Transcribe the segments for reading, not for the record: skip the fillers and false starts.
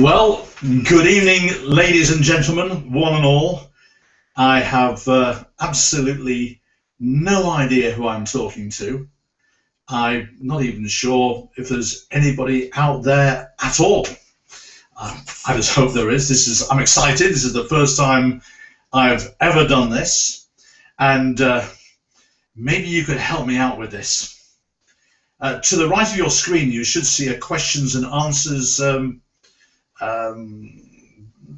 Well, good evening, ladies and gentlemen, one and all. I have absolutely no idea who I'm talking to. I'm not even sure if there's anybody out there at all. I just hope there is. I'm excited. This is the first time I've ever done this, and maybe you could help me out with this. To the right of your screen, you should see a questions and answers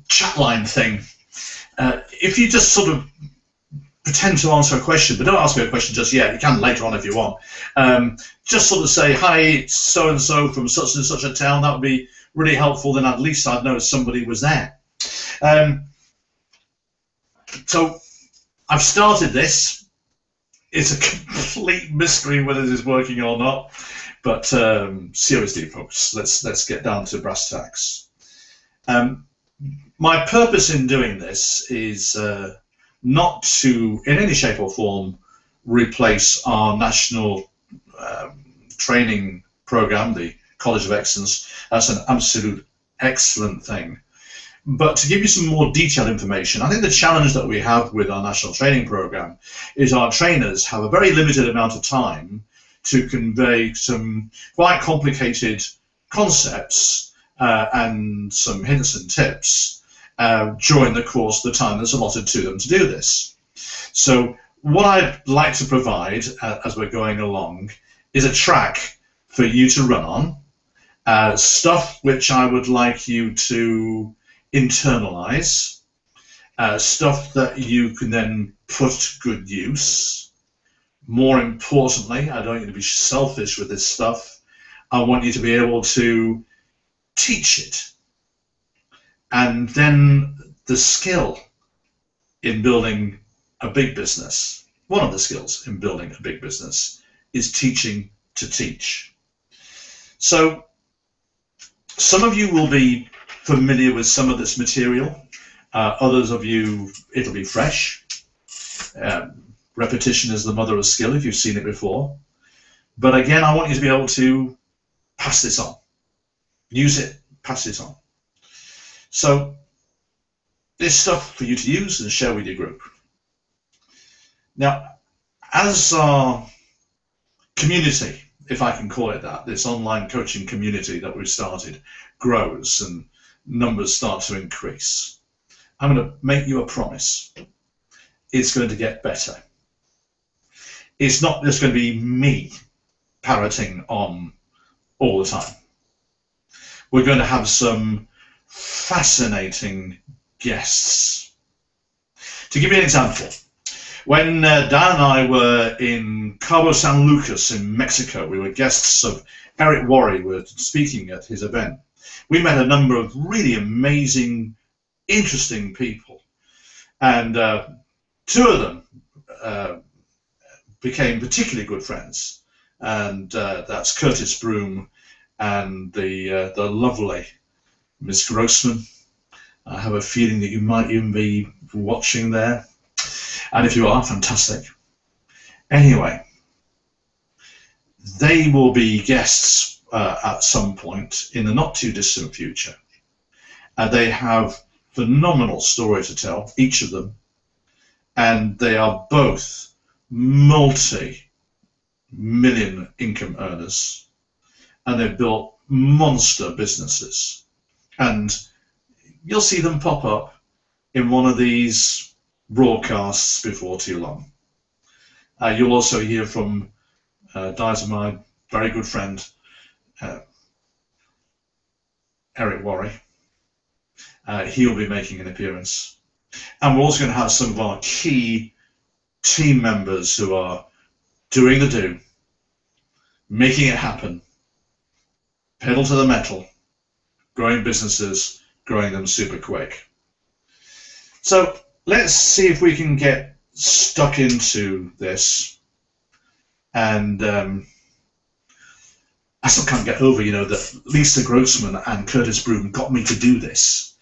chat line thing. If you just sort of pretend to answer a question, but don't ask me a question just yet, you can later on if you want, just sort of say, hi, so and so from such and such a town. That would be really helpful. Then at least I'd know somebody was there. So I've started this. It's a complete mystery whether this is working or not, but seriously, folks, let's get down to brass tacks. My purpose in doing this is not to, in any shape or form, replace our national training program, the College of Excellence. That's an absolute excellent thing. But to give you some more detailed information, I think the challenge that we have with our national training program is our trainers have a very limited amount of time to convey some quite complicated concepts and some hints and tips during the course of the time that's allotted to them to do this. So what I'd like to provide as we're going along is a track for you to run on, stuff which I would like you to internalize, stuff that you can then put to good use. More importantly, I don't want you to be selfish with this stuff. I want you to be able to teach it. And then the skill in building a big business, one of the skills in building a big business, is teaching to teach. So some of you will be familiar with some of this material. Others of you, it'll be fresh. Repetition is the mother of skill if you've seen it before. But again, I want you to be able to pass this on. Use it, pass it on. So there's stuff for you to use and share with your group. Now, as our community, if I can call it that, this online coaching community that we've started grows and numbers start to increase, I'm going to make you a promise. It's going to get better. It's not just going to be me parroting on all the time. We're going to have some fascinating guests. To give you an example, when Dan and I were in Cabo San Lucas in Mexico, we were guests of Eric Worre, who were speaking at his event. We met a number of really amazing, interesting people, and two of them became particularly good friends, and that's Curtis Broom and the lovely Miss Grossman. I have a feeling that you might even be watching there, and if you are, fantastic. Anyway, they will be guests at some point in the not too distant future. They have phenomenal story to tell, each of them, and they are both multi-million income earners, and they've built monster businesses. And you'll see them pop up in one of these broadcasts before too long. You'll also hear from my very good friend, Eric Worre. He'll be making an appearance. And we're also going to have some of our key team members who are doing the do, making it happen, pedal to the metal, growing businesses, growing them super quick. So let's see if we can get stuck into this. And I still can't get over, that Lisa Grossman and Curtis Broom got me to do this.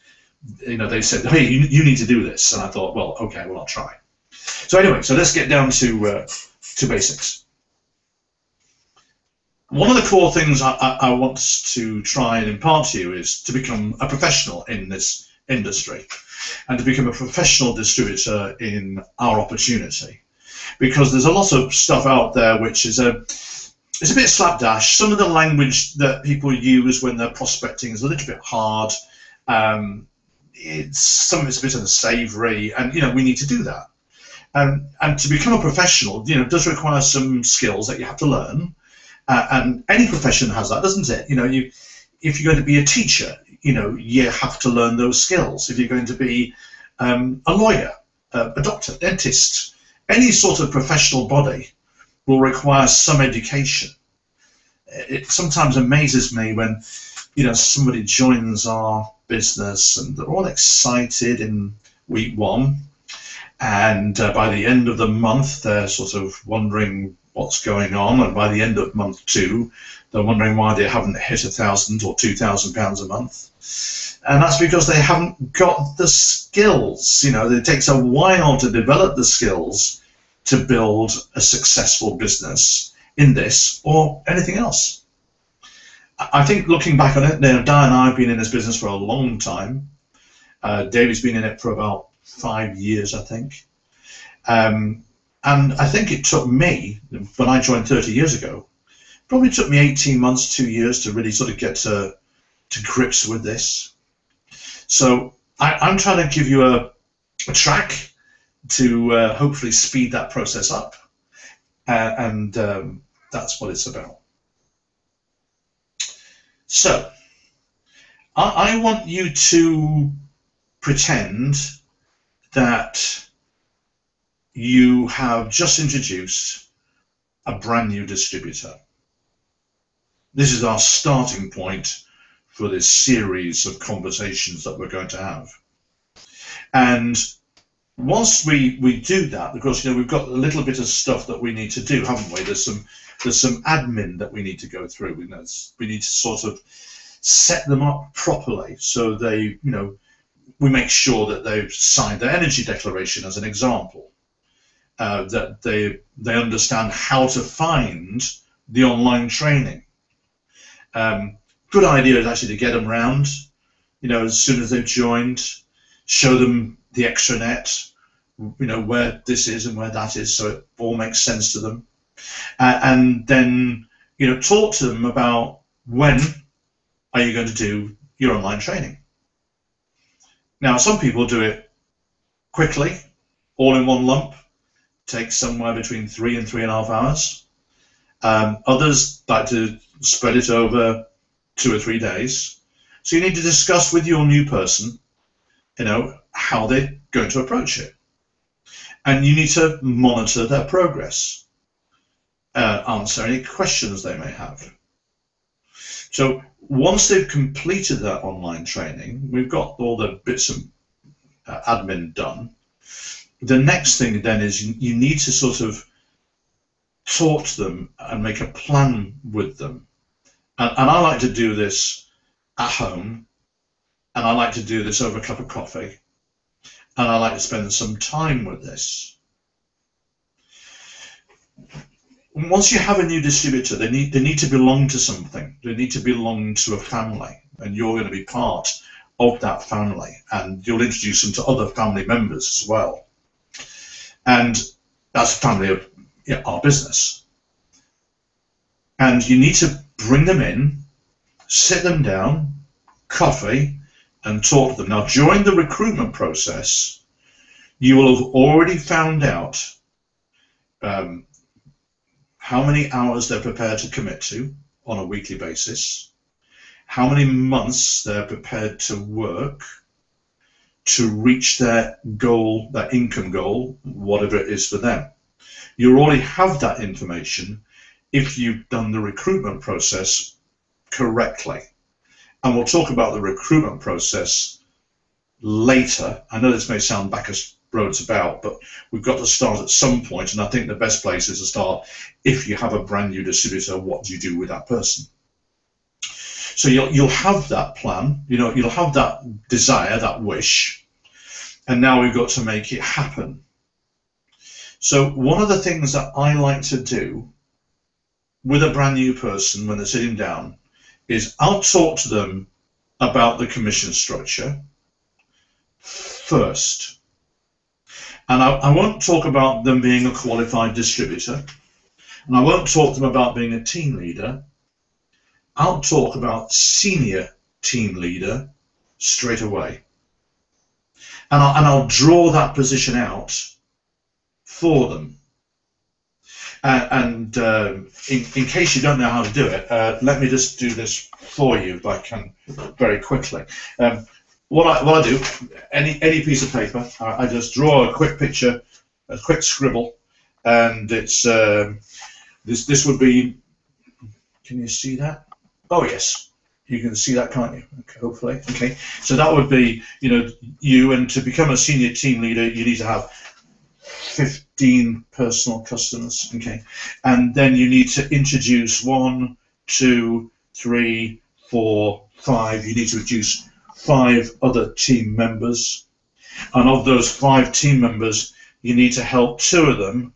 They said, hey, you need to do this. And I thought, well, okay, well, I'll try. So anyway, so let's get down to basics. One of the core things I want to try and impart to you is to become a professional in this industry and to become a professional distributor in our opportunity, because there's a lot of stuff out there which is it's a bit slapdash. Some of the language that people use when they're prospecting is a little bit hard. Some of it's a bit unsavory, and we need to do that. And to become a professional, does require some skills that you have to learn. And any profession has that, doesn't it? If you're going to be a teacher, you have to learn those skills. If you're going to be a lawyer, a doctor, dentist, any sort of professional body will require some education. It sometimes amazes me when somebody joins our business and they're all excited in week one, and by the end of the month they're sort of wondering what's going on, and by the end of month two they're wondering why they haven't hit £1,000 or £2,000 a month. And that's because they haven't got the skills. It takes a while to develop the skills to build a successful business in this or anything else. I think looking back on it, Di and I have been in this business for a long time. David's been in it for about 5 years, I think. And I think it took me, when I joined 30 years ago, probably took me 18 months, 2 years to really sort of get to grips with this. So I'm trying to give you a track to hopefully speed that process up. And that's what it's about. So I want you to pretend that you have just introduced a brand new distributor. This is our starting point for this series of conversations that we're going to have. And once we do that, of course, we've got a little bit of stuff that we need to do, haven't we? There's some admin that we need to go through. We need to sort of set them up properly so they, we make sure that they've signed their energy declaration, as an example, that they understand how to find the online training. Good idea is actually to get them round, as soon as they've joined, show them the extranet, where this is and where that is, so it all makes sense to them. And then, talk to them about when are you going to do your online training. Now, some people do it quickly, all in one lump, takes somewhere between 3 and 3.5 hours. Others like to spread it over 2 or 3 days. So you need to discuss with your new person, how they're going to approach it. And you need to monitor their progress, answer any questions they may have. So once they've completed that online training, we've got all the bits of admin done. The next thing then is you need to sort of talk to them and make a plan with them. And I like to do this at home, and I like to do this over a cup of coffee, and I like to spend some time with this. Once you have a new distributor, they need to belong to something. They need to belong to a family, and you're going to be part of that family, and you'll introduce them to other family members as well. And that's the family of our business. And you need to bring them in, sit them down, coffee, and talk to them. Now, during the recruitment process, you will have already found out how many hours they're prepared to commit to on a weekly basis, how many months they're prepared to work to reach their goal, their income goal, whatever it is for them. You already have that information if you've done the recruitment process correctly. And we'll talk about the recruitment process later. I know this may sound back as roads about, but we've got to start at some point, and I think the best place is to start if you have a brand new distributor. What do you do with that person? So you'll have that plan, you'll have that desire, that wish, and now we've got to make it happen. So one of the things that I like to do with a brand new person when they're sitting down is I'll talk to them about the commission structure first. And I won't talk about them being a qualified distributor, and I won't talk to them about being a team leader. I'll talk about senior team leader straight away. And I'll draw that position out for them. In case you don't know how to do it, let me just do this for you if I can very quickly. What I do, any piece of paper, I just draw a quick picture, a quick scribble, and it's this would be. Can you see that? Oh yes, you can see that, can't you? Okay, hopefully. Okay, so that would be, you, and to become a senior team leader, you need to have 15 personal customers. Okay, and then you need to introduce 1, 2, 3, 4, 5. You need to introduce 5 other team members, and of those 5 team members, you need to help 2 of them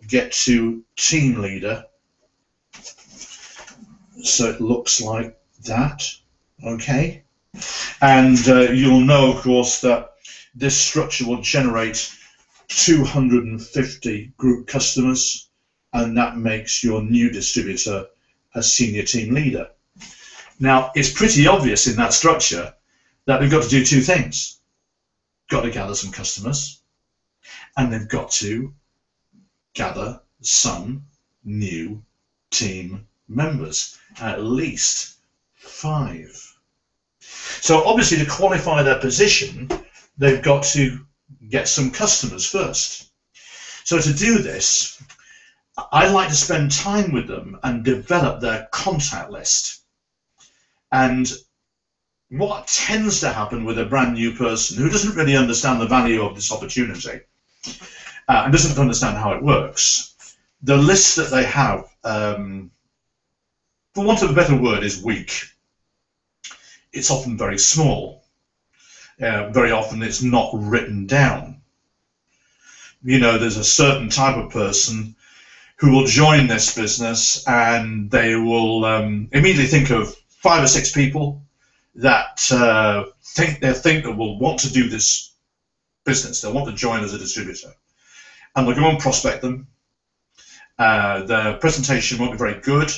get to team leader. So it looks like that, okay? And you'll know, of course, that this structure will generate 250 group customers, and that makes your new distributor a senior team leader. Now, it's pretty obvious in that structure that they've got to do 2 things. Got to gather some customers, and they've got to gather some new team members, at least 5. So obviously, to qualify their position, they've got to get some customers first. So to do this, I like to spend time with them and develop their contact list. And what tends to happen with a brand new person who doesn't really understand the value of this opportunity and doesn't understand how it works, the list that they have, for want of a better word, is weak. It's often very small. Very often it's not written down. There's a certain type of person who will join this business, and they will immediately think of 5 or 6 people that think that will want to do this business. They'll want to join as a distributor, and they'll go and prospect them. The presentation won't be very good,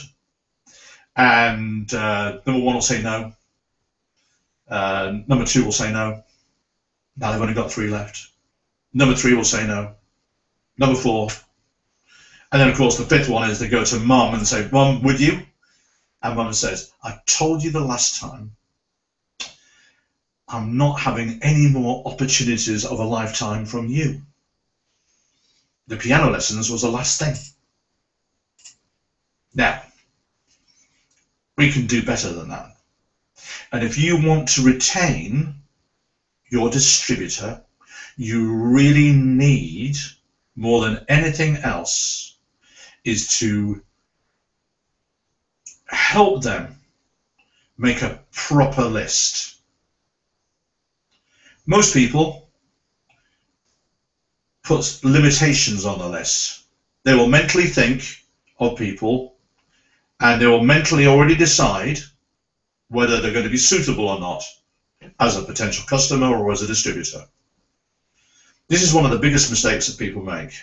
and number 1 will say no. Number 2 will say no. Now they've only got 3 left. Number 3 will say no. Number 4. And then, of course, the 5th one is they go to Mum and say, Mum, would you? And Mum says, I told you the last time, I'm not having any more opportunities of a lifetime from you. The piano lessons was the last thing. Now, we can do better than that. And if you want to retain your distributor, you really need, more than anything else, is to help them make a proper list. Most people put limitations on the list. They will mentally think of people, and they will mentally already decide whether they're going to be suitable or not as a potential customer or as a distributor. This is one of the biggest mistakes that people make.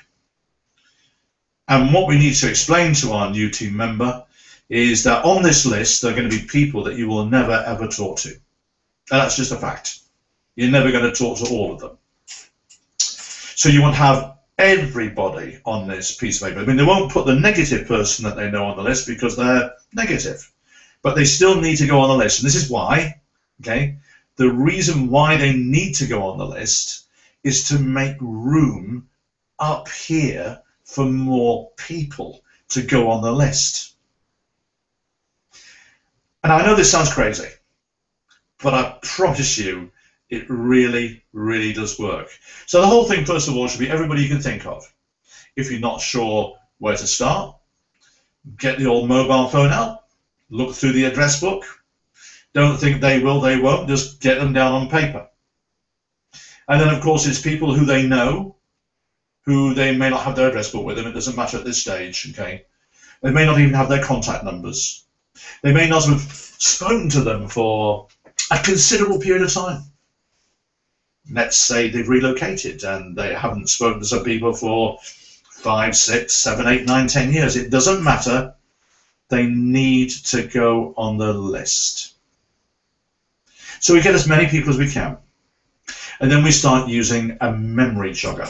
And what we need to explain to our new team member is that on this list, there are going to be people that you will never ever talk to. And that's just a fact. You're never going to talk to all of them. So you want to have everybody on this piece of paper. I mean, they won't put the negative person that they know on the list because they're negative. But they still need to go on the list. And this is why, okay, the reason why they need to go on the list is to make room up here for more people to go on the list. And I know this sounds crazy, but I promise you it really, really does work. So the whole thing, first of all, should be everybody you can think of. If you're not sure where to start, get the old mobile phone out, look through the address book. Don't think they will, they won't, just get them down on paper. And then, of course, it's people who they know, who they may not have their address book with them. It doesn't matter at this stage, okay? They may not even have their contact numbers. They may not have spoken to them for a considerable period of time. Let's say they've relocated and they haven't spoken to some people for 5, 6, 7, 8, 9, 10 years. It doesn't matter. They need to go on the list. So we get as many people as we can. And then we start using a memory jogger.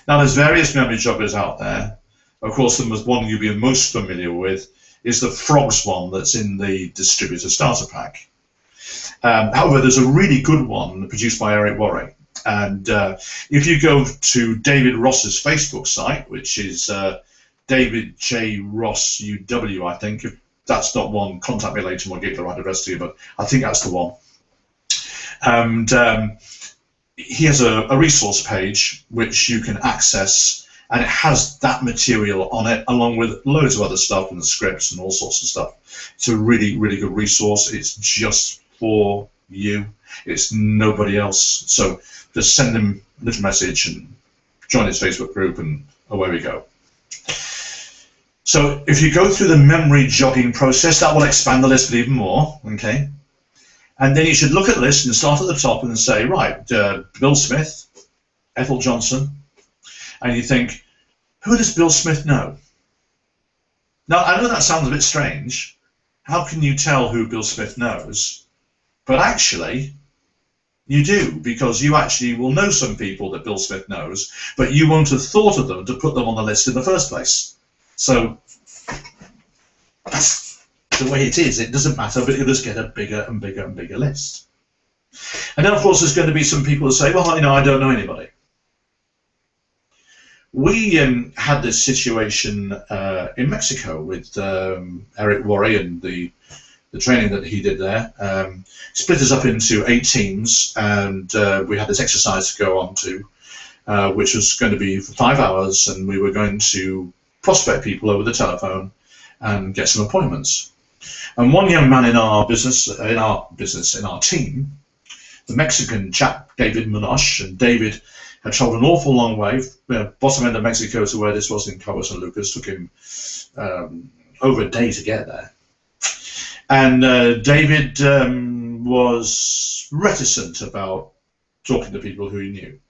Now there's various memory joggers out there. Of course, the one you'll be most familiar with is the Frogs one that's in the distributor starter pack. However, there's a really good one produced by Eric Worre. And if you go to David Ross's Facebook site, which is David J. Ross UW, I think. If that's not one, contact me later and we'll get the right address to you, but I think that's the one. And he has a resource page which you can access, and it has that material on it along with loads of other stuff and the scripts and all sorts of stuff. It's a really, really good resource. It's just for you. It's nobody else. So just send him a little message and join his Facebook group, and away we go. So if you go through the memory jogging process, that will expand the list even more, okay? And then you should look at the list and start at the top and say, right, Bill Smith, Ethel Johnson, and you think, who does Bill Smith know? Now, I know that sounds a bit strange. How can you tell who Bill Smith knows? But actually, you do, because you actually will know some people that Bill Smith knows, but you won't have thought of them to put them on the list in the first place. So that's the way it is. It doesn't matter, but you'll just get a bigger and bigger and bigger list. And then, of course, there's going to be some people who say, well, you know, I don't know anybody. We had this situation in Mexico with Eric Worre and the training that he did there. Split us up into 8 teams, and we had this exercise to go on to, which was going to be for 5 hours, and we were going to prospect people over the telephone and get some appointments. And one young man in our team, the Mexican chap, David Munoz, and David had traveled an awful long way, bottom end of Mexico to where this was in Cabo San Lucas. Took him over a day to get there. And David was reticent about talking to people who he knew.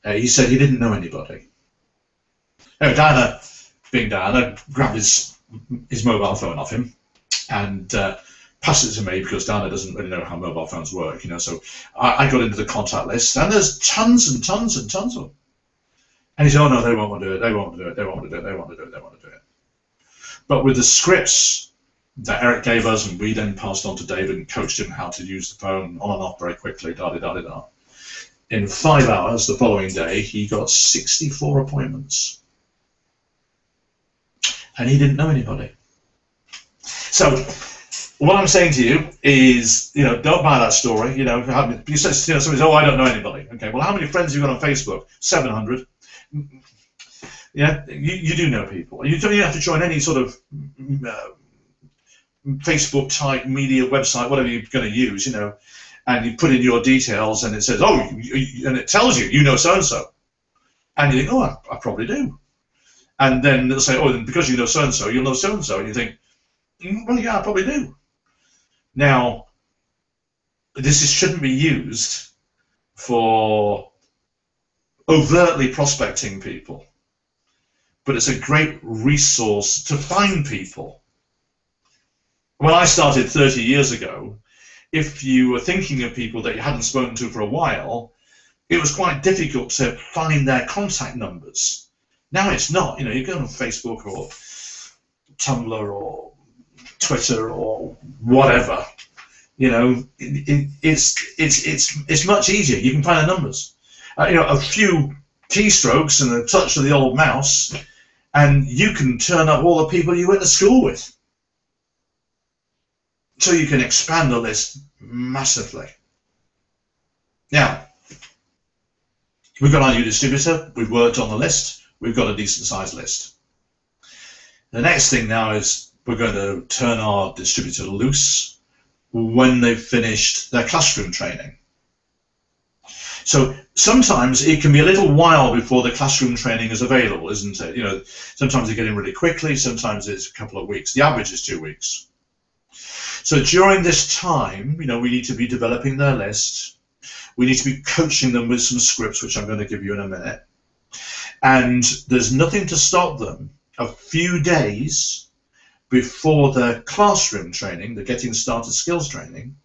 He said he didn't know anybody. Diana, being Diana, grabbed his mobile phone off him and passed it to me, because Diana doesn't really know how mobile phones work, you know. So I got into the contact list, and there's tons and tons and tons of them. And he said, oh no, they won't do it, they won't do it, they won't do it, they won't do it, they won't do it. But with the scripts that Eric gave us, and we then passed on to David and coached him how to use the phone on and off very quickly, da-da-da-da-da. In 5 hours the following day, he got 64 appointments. And he didn't know anybody. So what I'm saying to you is, you know, don't buy that story. You know, you say, you know, somebody says, oh, I don't know anybody. Okay, well, how many friends have you got on Facebook? 700. Yeah, you do know people. You don't even have to join any sort of Facebook type media website, whatever you're going to use, you know, and you put in your details and it says, oh, and it tells you, you know so-and-so. And you think, oh, I probably do. And then they'll say, oh, then because you know so-and-so, you'll know so-and-so. And you think, well, yeah, I probably do. Now, this shouldn't be used for overtly prospecting people, but it's a great resource to find people. When I started 30 years ago, if you were thinking of people that you hadn't spoken to for a while, it was quite difficult to find their contact numbers. Now it's not. You know, you go on Facebook or Tumblr or Twitter or whatever. You know, it's much easier. You can find the numbers. You know, a few keystrokes and a touch of the old mouse, and you can turn up all the people you went to school with. So you can expand the list massively. Now, we've got our new distributor. We've worked on the list. We've got a decent sized list. The next thing now is we're going to turn our distributor loose when they've finished their classroom training. So Sometimes it can be a little while before the classroom training is available, isn't it? You know, sometimes they get in really quickly, sometimes it's a couple of weeks. The average is 2 weeks. So during this time, you know, we need to be developing their list. We need to be coaching them with some scripts, which I'm going to give you in a minute. And there's nothing to stop them a few days before their classroom training, the getting started skills training,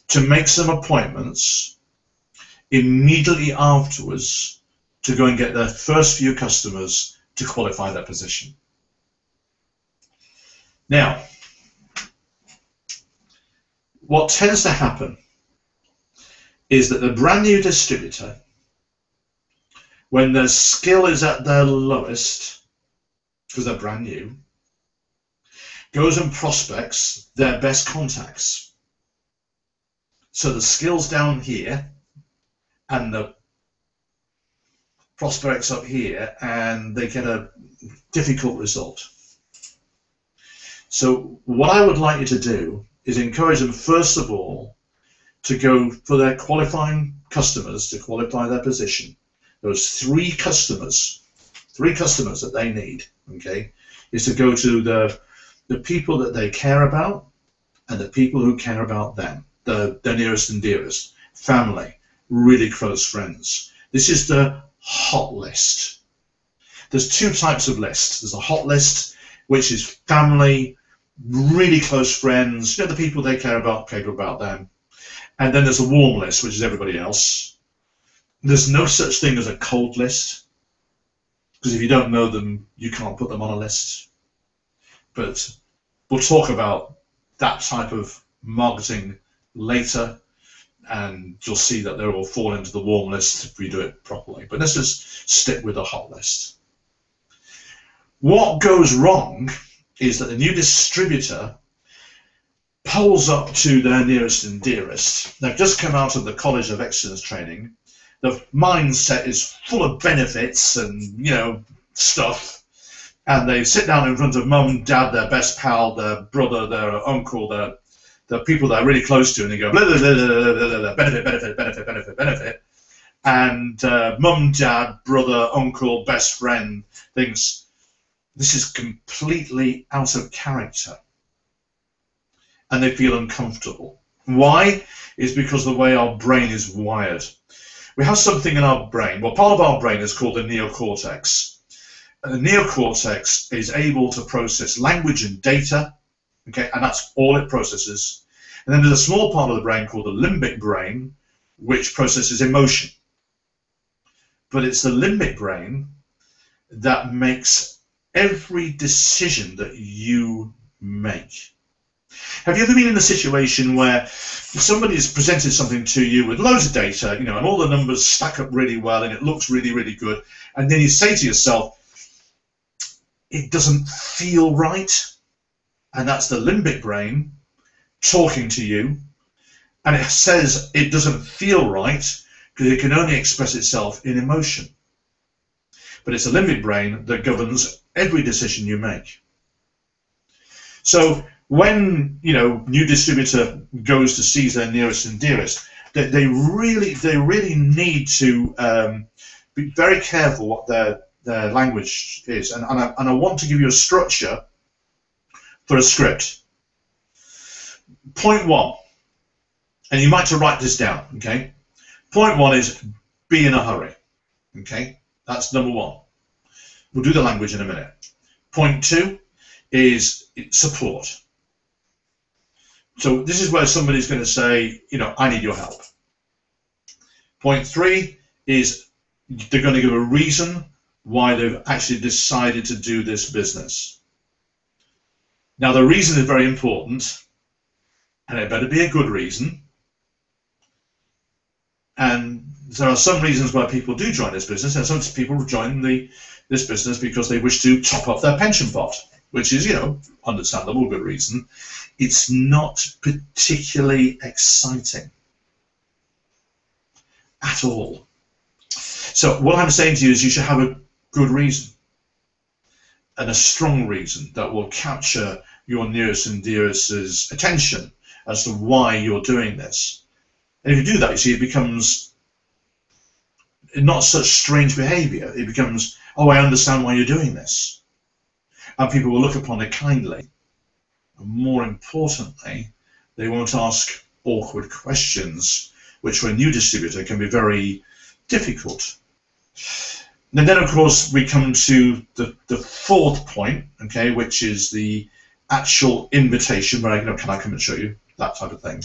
to make some appointments immediately afterwards to go and get their first few customers to qualify their position. Now, what tends to happen is that the brand new distributor, when their skill is at their lowest, because they're brand new, goes and prospects their best contacts. So the skill's down here and the prospects up here, and they get a difficult result. So what I would like you to do is encourage them, first of all, to go for their qualifying customers to qualify their position. Those three customers that they need, okay, is to go to the people that they care about and the people who care about them, their nearest and dearest, family, really close friends. This is the hot list. There's two types of lists. There's a hot list, which is family, really close friends, you know, the people they care about them. And then there's a warm list, which is everybody else. There's no such thing as a cold list, because if you don't know them, you can't put them on a list. But we'll talk about that type of marketing later, and you'll see that they will fall into the warm list if we do it properly. But let's just stick with the hot list. What goes wrong is that the new distributor pulls up to their nearest and dearest. They've just come out of the College of Excellence training. The mindset is full of benefits and, you know, stuff. And they sit down in front of mum, dad, their best pal, their brother, their uncle, the people they're really close to, and they go, blah, blah, blah, blah, blah, blah, benefit, benefit, benefit, benefit, benefit. And mum, dad, brother, uncle, best friend thinks this is completely out of character. And they feel uncomfortable. Why? It's because the way our brain is wired. We have something in our brain. Well, part of our brain is called the neocortex. And the neocortex is able to process language and data, okay, and that's all it processes. And then there's a small part of the brain called the limbic brain, which processes emotion. But it's the limbic brain that makes every decision that you make. Have you ever been in a situation where somebody's presented something to you with loads of data, you know, and all the numbers stack up really well and it looks really, really good, and then you say to yourself, it doesn't feel right? And that's the limbic brain talking to you, and it says it doesn't feel right because it can only express itself in emotion. But it's the limbic brain that governs every decision you make. So when, you know, new distributor goes to seize their nearest and dearest, they really need to be very careful what their language is, and I want to give you a structure for a script. Point one, and you might to write this down, okay? Point one is be in a hurry, okay? That's number one. We'll do the language in a minute. Point two is support. So this is where somebody's going to say, you know, I need your help. Point three is they're going to give a reason why they've actually decided to do this business. Now, the reason is very important, and it better be a good reason. And there are some reasons why people do join this business, and some people join this business because they wish to top up their pension pot, which is, you know, understandable, good reason. It's not particularly exciting at all. So what I'm saying to you is you should have a good reason and a strong reason that will capture your nearest and dearest's attention as to why you're doing this. And if you do that, you see, it becomes not such strange behaviour. It becomes, oh, I understand why you're doing this. And people will look upon it kindly. And more importantly, they won't ask awkward questions, which for a new distributor can be very difficult. And then, of course, we come to the fourth point, okay, which is the actual invitation, where can I come and show you, that type of thing.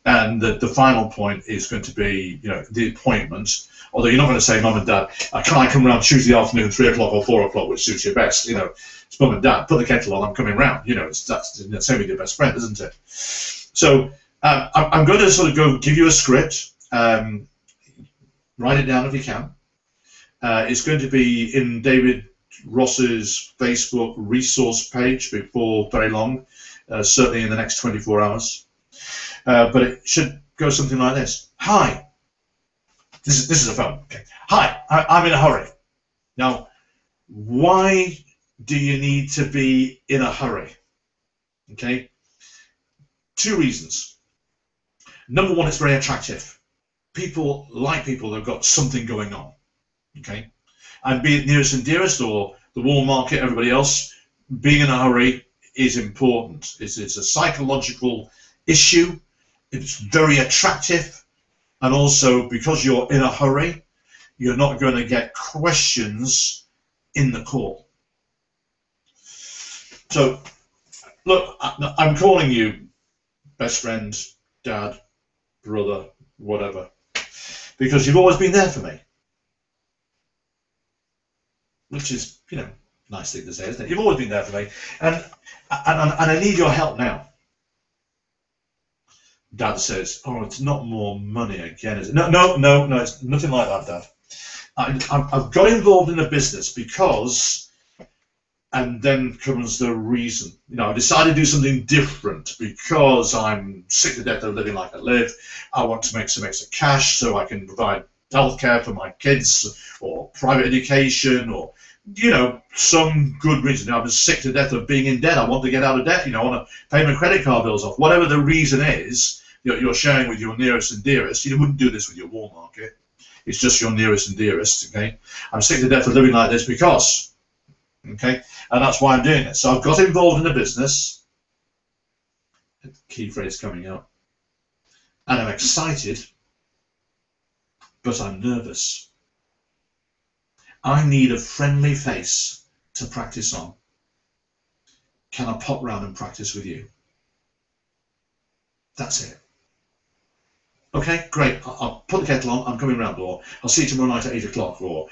And the final point is going to be, the appointment. Although you're not going to say, Mum and Dad, can I come round Tuesday afternoon, 3 o'clock or 4 o'clock, which suits you best? It's Mum and Dad, put the kettle on, I'm coming round. That's same with your best friend, isn't it? So I'm going to sort of give you a script. Write it down if you can. It's going to be in David Ross's Facebook resource page before very long, certainly in the next 24 hours. But it should go something like this. Hi. This is a phone. Okay. Hi, I'm in a hurry. Now, why do you need to be in a hurry? Okay. 2 reasons. Number one, it's very attractive. People like people that have got something going on. Okay. And be it nearest and dearest or the warm market, everybody else, being in a hurry is important. It's a psychological issue. It's very attractive. And also, because you're in a hurry, you're not going to get questions in the call. So, look, I'm calling you best friend, dad, brother, whatever, because you've always been there for me. Which is, nice thing to say, isn't it? You've always been there for me. And I need your help now. Dad says, oh, it's not more money again, is it? No, it's nothing like that, Dad. I've got involved in a business because, and then comes the reason. I decided to do something different because I'm sick to death of living like I live. I want to make some extra cash so I can provide healthcare for my kids or private education or, some good reason. I'm sick to death of being in debt. I want to get out of debt. I want to pay my credit card bills off. Whatever the reason is, you're sharing with your nearest and dearest. You wouldn't do this with your warm market. It's just your nearest and dearest, okay? I'm sick to death of living like this because, okay? And that's why I'm doing it. So I've got involved in a business. Key phrase coming up. And I'm excited, but I'm nervous. I need a friendly face to practice on. Can I pop round and practice with you? That's it. Okay, great. I'll put the kettle on. I'm coming round, or I'll see you tomorrow night at 8 o'clock, or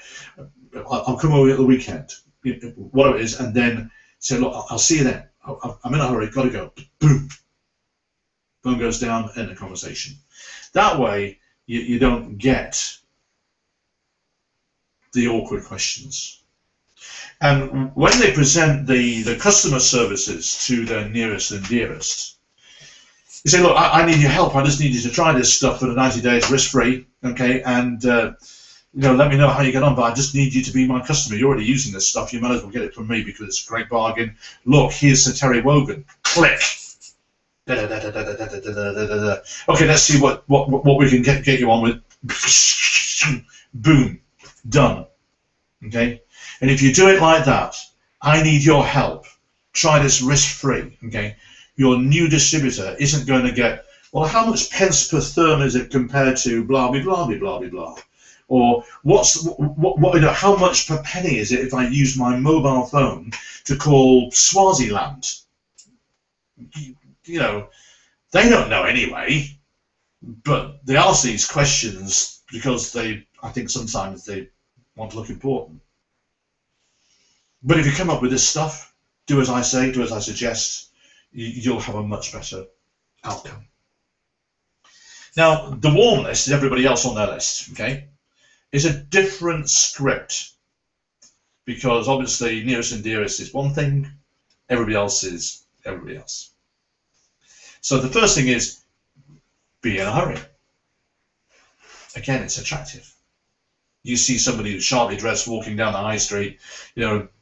I'll come over at the weekend, whatever it is, and then say, look, I'll see you then. I'm in a hurry, got to go. Boom. Phone goes down, end the conversation. That way, you don't get the awkward questions. And when they present the customer services to their nearest and dearest, you say, look, I need your help. I just need you to try this stuff for the 90 days risk-free, okay? And let me know how you get on, but I just need you to be my customer. You're already using this stuff. You might as well get it from me because it's a great bargain. Look, here's Sir Terry Wogan. Click. Okay, let's see what we can get you on with. Boom. Done. Okay? And if you do it like that, I need your help. Try this risk-free. Okay? Your new distributor isn't going to get, well, how much pence per therm is it compared to blah, blah, blah, blah, blah, blah. Or how much per penny is it if I use my mobile phone to call Swaziland? They don't know anyway, but they ask these questions because I think sometimes they want to look important. But if you come up with this stuff, do as I say, do as I suggest, you'll have a much better outcome. Now, the warm list is everybody else on their list, okay? It's a different script because obviously nearest and dearest is one thing, everybody else is everybody else. So the first thing is be in a hurry. Again, it's attractive. You see somebody who's sharply dressed walking down the high street,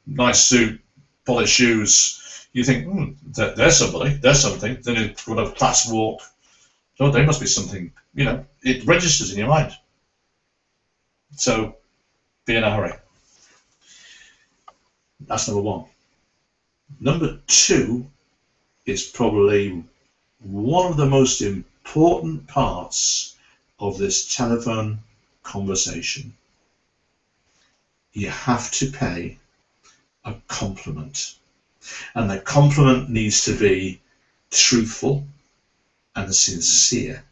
nice suit, polished shoes. You think, there's somebody, there's something. Then you've got a fast walk. So there must be something, it registers in your mind. So be in a hurry. That's number one. Number two is probably one of the most important parts of this telephone conversation. You have to pay a compliment, and the compliment needs to be truthful and sincere.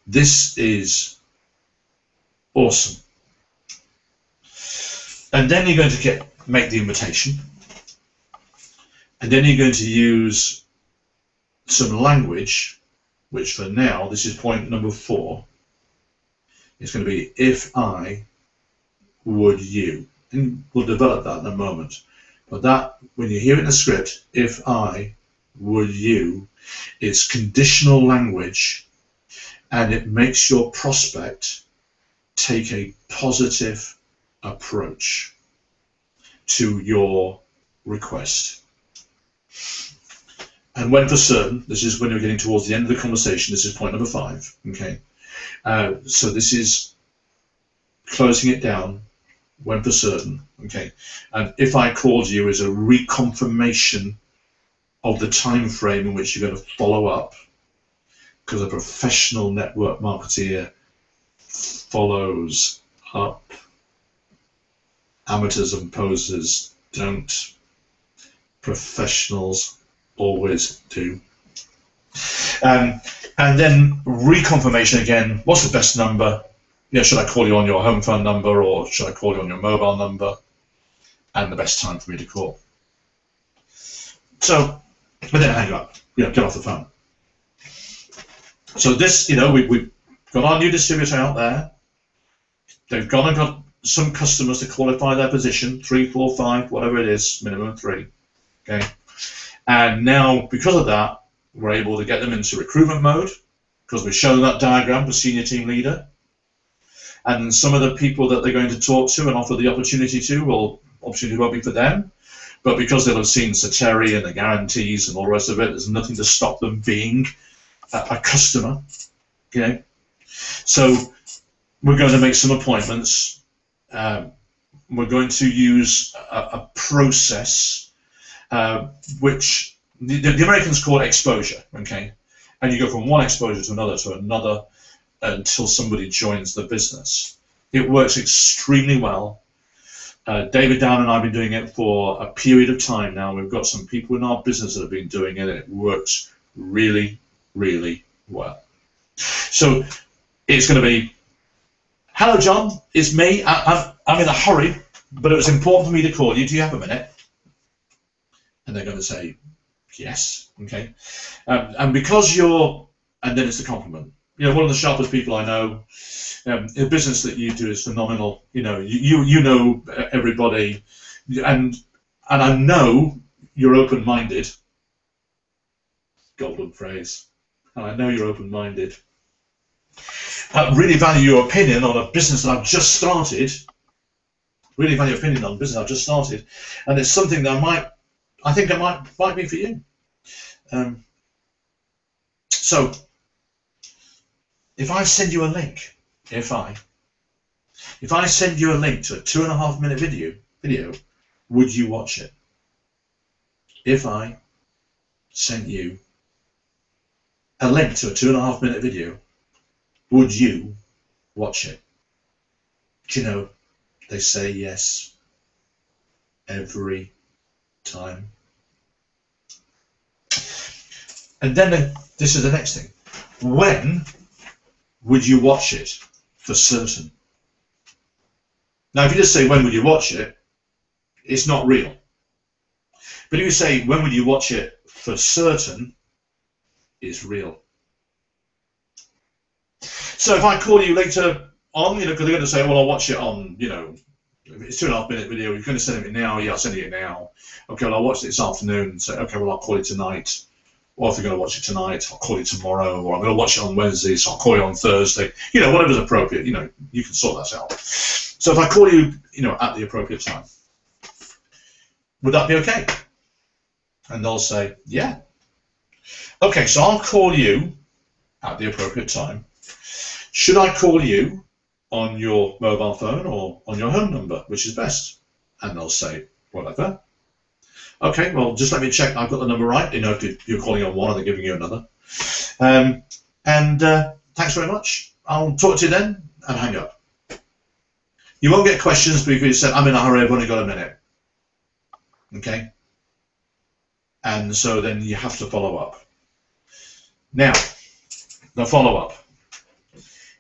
This is awesome. And then you're going to make the invitation, and then you're going to use some language, which for now, this is point number 4. It's going to be if I, would you. And we'll develop that in a moment. But that, when you hear it in the script, if I, would you, it's conditional language, and it makes your prospect take a positive approach to your request. And when for certain, this is when you're getting towards the end of the conversation, this is point number 5, okay? So this is closing it down, when for certain, okay? And if I called you is a reconfirmation of the time frame in which you're going to follow up, because a professional network marketeer follows up. Amateurs and posers don't. Professionals always do. And then reconfirmation again. What's the best number? Should I call you on your home phone number, or should I call you on your mobile number? And the best time for me to call. So, but then hang up. Get off the phone. So this, we've got our new distributor out there. They've gone and got some customers to qualify their position, 3, 4, 5, whatever it is, minimum 3. Okay. And now, because of that, we're able to get them into recruitment mode, because we've shown that diagram for senior team leader. And some of the people that they're going to talk to and offer the opportunity to, opportunity won't be for them. But because they'll have seen Sateri and the guarantees and all the rest of it, there's nothing to stop them being a customer. Okay. So we're going to make some appointments. We're going to use a process which the Americans call exposure, okay? And you go from one exposure to another until somebody joins the business. It works extremely well. David Down and I have been doing it for a period of time now. We've got some people in our business that have been doing it, and it works really, really well. So it's going to be, hello, John, it's me. I'm in a hurry, but it was important for me to call you. Do you have a minute? And they're going to say, yes, okay. And because and then it's the compliment. One of the sharpest people I know. The business that you do is phenomenal. You know everybody, and I know you're open-minded. Golden phrase. And I know you're open-minded. I really value your opinion on a business that I've just started. Really value your opinion on a business I've just started, and it's something that I think that might be for you. So if I send you a link, if I send you a link to a 2.5-minute video, would you watch it? If I sent you a link to a 2.5-minute video, would you watch it? Do you know, they say yes every time. And then this is the next thing. When would you watch it for certain? Now, if you just say, when would you watch it, it's not real. But if you say, when would you watch it for certain, it's real. So if I call you later on, because they're going to say, well, I'll watch it on, if it's 2.5-minute video, you're going to send it now, yeah, I'll send it now. Okay, well, I'll watch it this afternoon and say, okay, well, I'll call it tonight. Or if you're going to watch it tonight, I'll call you tomorrow, or I'm going to watch it on Wednesday, so I'll call you on Thursday. Whatever's appropriate, you can sort that out. So if I call you, at the appropriate time, would that be okay? And they'll say, yeah. Okay, so I'll call you at the appropriate time. Should I call you on your mobile phone or on your home number? Which is best? And they'll say, whatever. Okay, well, just let me check I've got the number right. You know, if you're calling on one and they're giving you another. Thanks very much. I'll talk to you then, and hang up. You won't get questions because you said, I'm in a hurry, I've only got a minute. Okay? And so then you have to follow up. Now, the follow-up.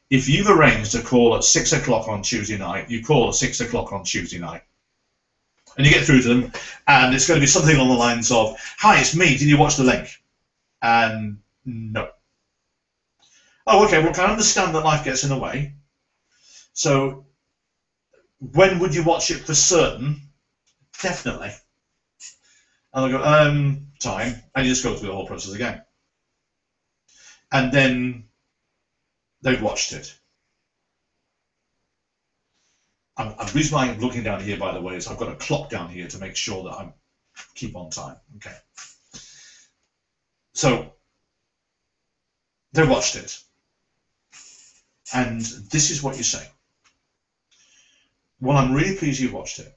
If you've arranged a call at 6 o'clock on Tuesday night, you call at 6 o'clock on Tuesday night. And you get through to them, and it's going to be something along the lines of, hi, it's me, did you watch the link? And no. Oh, okay, well, can I understand that life gets in the way? So, when would you watch it for certain? Definitely. And they'll go, time, and you just go through the whole process again. And then they've watched it. The reason why I'm looking down here, by the way, is I've got a clock down here to make sure that I keep on time. Okay. So they watched it. And this is what you say. Well, I'm really pleased you watched it.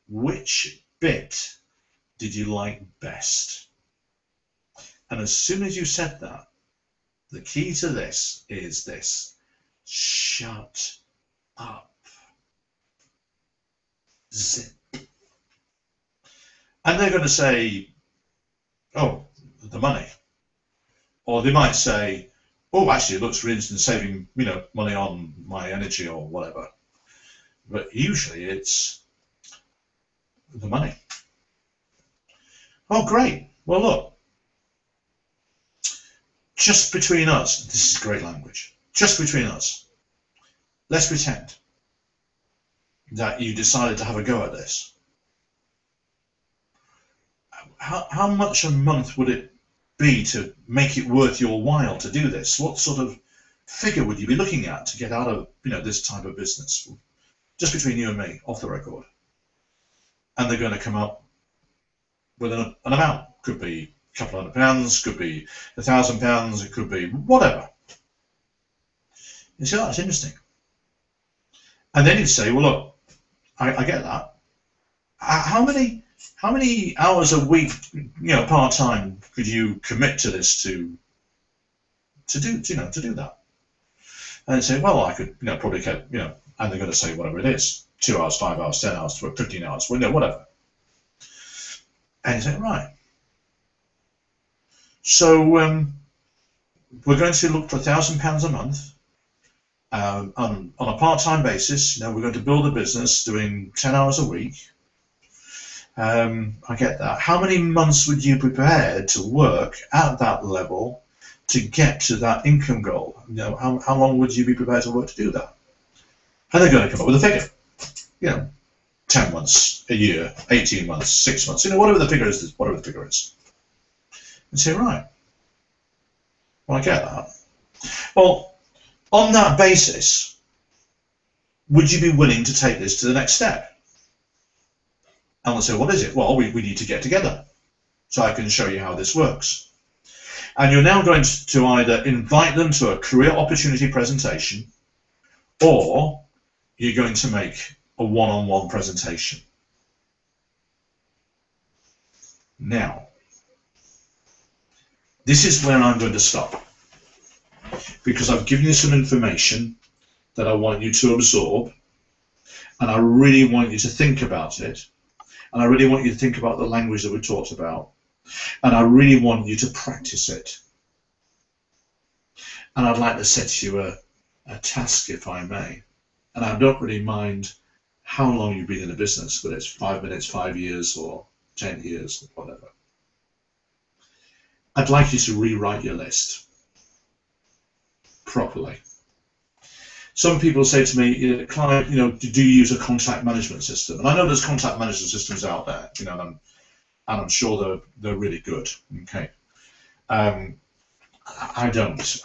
Which bit did you like best? And as soon as you said that, the key to this is this. Shut up. Zip. And they're going to say, oh, the money. Or they might say, oh, actually, it looks really interesting, saving, you know, money on my energy or whatever. But usually it's the money. Oh, great. Well, look. Just between us, this is great language. Just between us. Let's pretend that you decided to have a go at this. How much a month would it be to make it worth your while to do this? What sort of figure would you be looking at to get out of, you know, this type of business? Just between you and me, off the record. And they're going to come up with an amount. Could be a couple £100, could be £1,000, it could be whatever. You say, oh, that's interesting. And then you'd say, well, look, I get that. How many hours a week, you know, part-time could you commit to this to do that? And they'd say, well, I could, you know, probably get, you know, and they're going to say whatever it is, 2 hours, 5 hours, 10 hours, 15 hours, well, you know, whatever. And you say, right. So we're going to look for £1,000 a month on a part-time basis. You know, we're going to build a business doing 10 hours a week. I get that. How many months would you be prepared to work at that level to get to that income goal? You know, how long would you be prepared to work to do that? And they're going to come up with a figure. You know, 10 months, a year, 18 months, 6 months, you know, whatever the figure is, And say, right, well, I get that. Well, on that basis, would you be willing to take this to the next step? And they'll say, what is it? Well, we need to get together so I can show you how this works. And you're now going to either invite them to a career opportunity presentation, or you're going to make a one-on-one presentation. Now, this is where I'm going to stop, because I've given you some information that I want you to absorb, and I really want you to think about it, and I really want you to think about the language that we talked about, and I really want you to practice it. And I'd like to set you a task, if I may, and I don't really mind how long you've been in the business, whether it's 5 minutes, 5 years, or 10 years, or whatever. I'd like you to rewrite your list properly. Some people say to me, Clive, you know, do you use a contact management system? And I know there's contact management systems out there, you know, and I'm sure they're really good. Okay, I don't.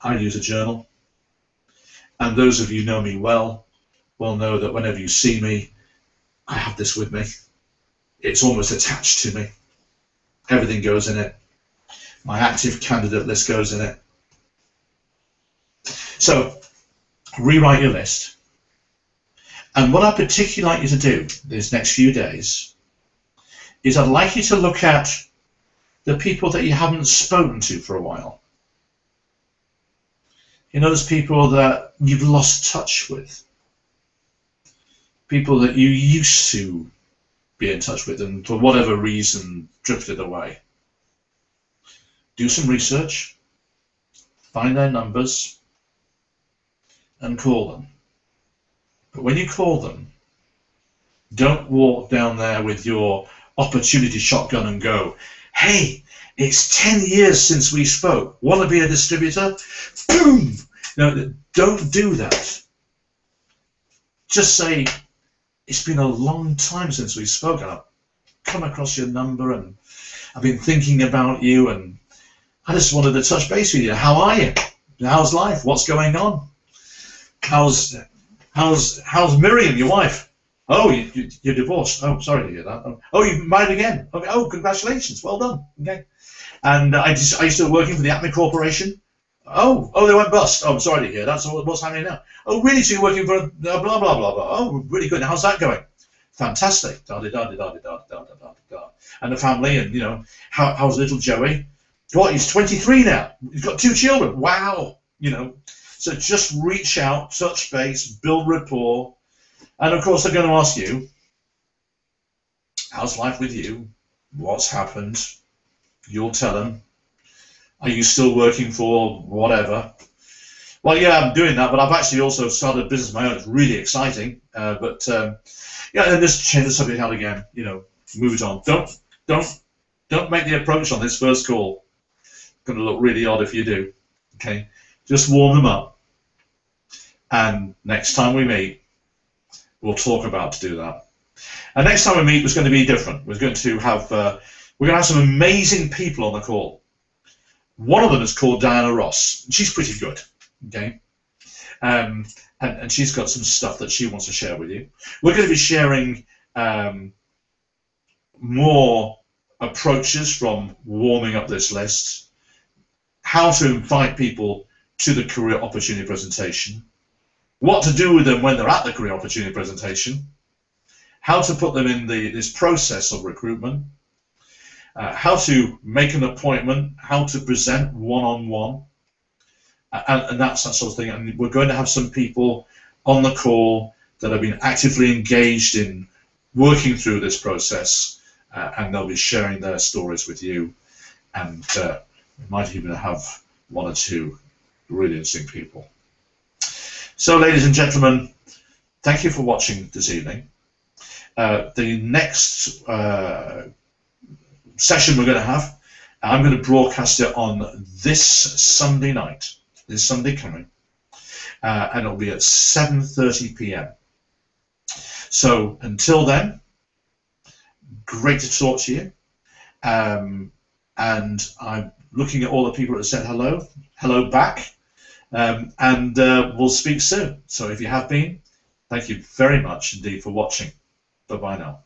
I use a journal, and those of you who know me well will know that whenever you see me, I have this with me. It's almost attached to me. Everything goes in it. My active candidate list goes in it. So rewrite your list. And what I'd particularly like you to do these next few days is I'd like you to look at the people that you haven't spoken to for a while. You know, those people that you've lost touch with. People that you used to be in touch with and for whatever reason drifted away. Do some research, find their numbers, and call them. But when you call them, don't walk down there with your opportunity shotgun and go, hey, it's 10 years since we spoke. Want to be a distributor? Boom! No, don't do that. Just say, it's been a long time since we spoke. I've come across your number and I've been thinking about you and I just wanted to touch base with you. How are you? How's life? What's going on? How's Miriam, your wife? Oh, you're divorced. Oh, sorry to hear that. Oh, you're married again. Okay. Oh, congratulations. Well done. Okay. And are you still working for the Acme Corporation? Oh, they went bust. Oh, I'm sorry to hear that. So what's happening now? Oh, really? So you're working for blah, blah, blah, blah. Oh, really good. How's that going? Fantastic. Da, da, da, da, da, da, da, da, da. And the family, and, you know, how's little Joey? What, he's 23 now. He's got 2 children. Wow. You know, so just reach out, touch base, build rapport. And of course, they're going to ask you, how's life with you? What's happened? You'll tell them. Are you still working for whatever? Well, yeah, I'm doing that, but I've actually also started a business of my own. It's really exciting. Yeah, and just change the subject out again. You know, move it on. Don't make the approach on this first call. It's going to look really odd if you do. Okay, just warm them up. And next time we meet, we'll talk about to do that. And next time we meet was going to be different. We're going to have some amazing people on the call. One of them is called Diana Ross. She's pretty good, okay? And she's got some stuff that she wants to share with you. We're going to be sharing more approaches from warming up this list, how to invite people to the career opportunity presentation, what to do with them when they're at the career opportunity presentation, how to put them in this process of recruitment, how to make an appointment, how to present one-on-one, and that's that sort of thing. And we're going to have some people on the call that have been actively engaged in working through this process, and they'll be sharing their stories with you. And we might even have 1 or 2 really interesting people. So, ladies and gentlemen, thank you for watching this evening. The next session we're going to have, I'm going to broadcast it on this Sunday night, this Sunday coming, and it'll be at 7:30 p.m. So until then, great to talk to you, and I'm looking at all the people that said hello back, and we'll speak soon. So if you have been, thank you very much indeed for watching. Bye-bye now.